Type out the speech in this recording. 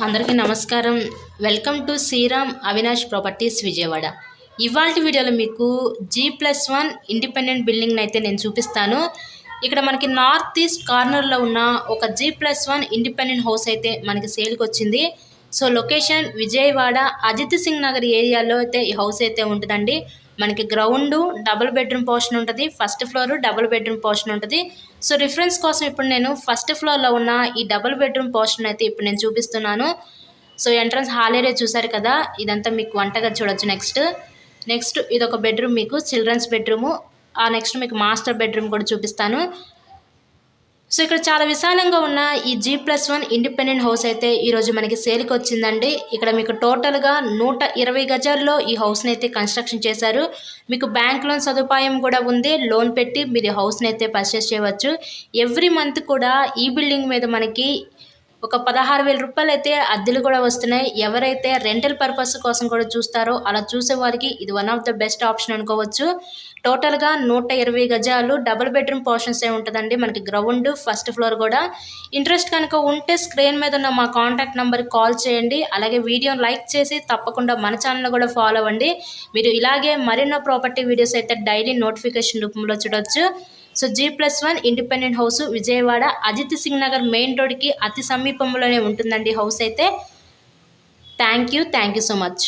అందరికీ నమస్కారం. Welcome to Sriram Avinash properties Vijayawada. ఇవాల్టి వీడియోలో మీకు G+1 ఇండిపెండెంట్ బిల్డింగ్ని అయితే నేను చూపిస్తాను. ఇక్కడ మనకి నార్త్ ఈస్ట్ కార్నర్లో ఉన్న ఒక G+1 ఇండిపెండెంట్ హౌస్ అయితే మనకి సేల్కి వచ్చింది. సో లొకేషన్ విజయవాడ అజిత్ సింగ్ నగర్ ఏరియాలో అయితే ఈ హౌస్ అయితే ఉంటుందండి. మనకి గ్రౌండ్ డబుల్ బెడ్రూమ్ పోర్షన్ ఉంటుంది, first floor double bedroom portion ఉంటుంది. సో రిఫరెన్స్ కోసం ఇప్పుడు నేను ఫస్ట్ ఫ్లోర్లో ఉన్న ఈ డబుల్ బెడ్రూమ్ పోర్షన్ అయితే ఇప్పుడు నేను చూపిస్తున్నాను. సో ఎంట్రన్స్ హాల్ ఏరియా చూసారు కదా, ఇదంతా మీకు వంటగది చూడొచ్చు. నెక్స్ట్ ఇది ఒక బెడ్రూమ్, మీకు చిల్డ్రన్స్ బెడ్రూము. నెక్స్ట్ మీకు మాస్టర్ బెడ్రూమ్ కూడా చూపిస్తాను. సో ఇక్కడ చాలా విశాలంగా ఉన్న ఈ G+1 ఇండిపెండెంట్ హౌస్ అయితే ఈరోజు మనకి సేల్కి వచ్చిందండి. ఇక్కడ మీకు టోటల్గా 120 గజాల్లో ఈ హౌస్ని అయితే కన్స్ట్రక్షన్ చేశారు. మీకు బ్యాంక్ లోన్ సదుపాయం కూడా ఉంది. లోన్ పెట్టి మీరు ఈ హౌస్ని అయితే పర్చేస్ చేయవచ్చు. ఎవ్రీ మంత్ కూడా ఈ బిల్డింగ్ మీద మనకి ఒక 16,000 రూపాయలు అయితే అద్దెలు కూడా వస్తున్నాయి. ఎవరైతే రెంటల్ పర్పస్ కోసం కూడా చూస్తారో అలా చూసే వారికి ఇది one of the best option అనుకోవచ్చు. టోటల్గా 120 గజాలు డబుల్ బెడ్రూమ్ పోర్షన్స్ ఉంటుందండి. మనకి గ్రౌండ్ ఫస్ట్ ఫ్లోర్ కూడా. ఇంట్రెస్ట్ కనుక ఉంటే స్క్రీన్ మీద ఉన్న మా కాంటాక్ట్ నెంబర్కి కాల్ చేయండి. అలాగే వీడియోని లైక్ చేసి తప్పకుండా మన ఛానల్ కూడా ఫాలో అవ్వండి. మీరు ఇలాగే మరెన్నో ప్రాపర్టీ వీడియోస్ అయితే డైలీ నోటిఫికేషన్ రూపంలో చూడవచ్చు. So G+1 independent house Vijayawada Ajit Singh Nagar main రోడ్కి అతి సమీపంలోనే ఉంటుందండి హౌస్ అయితే. Thank you so much.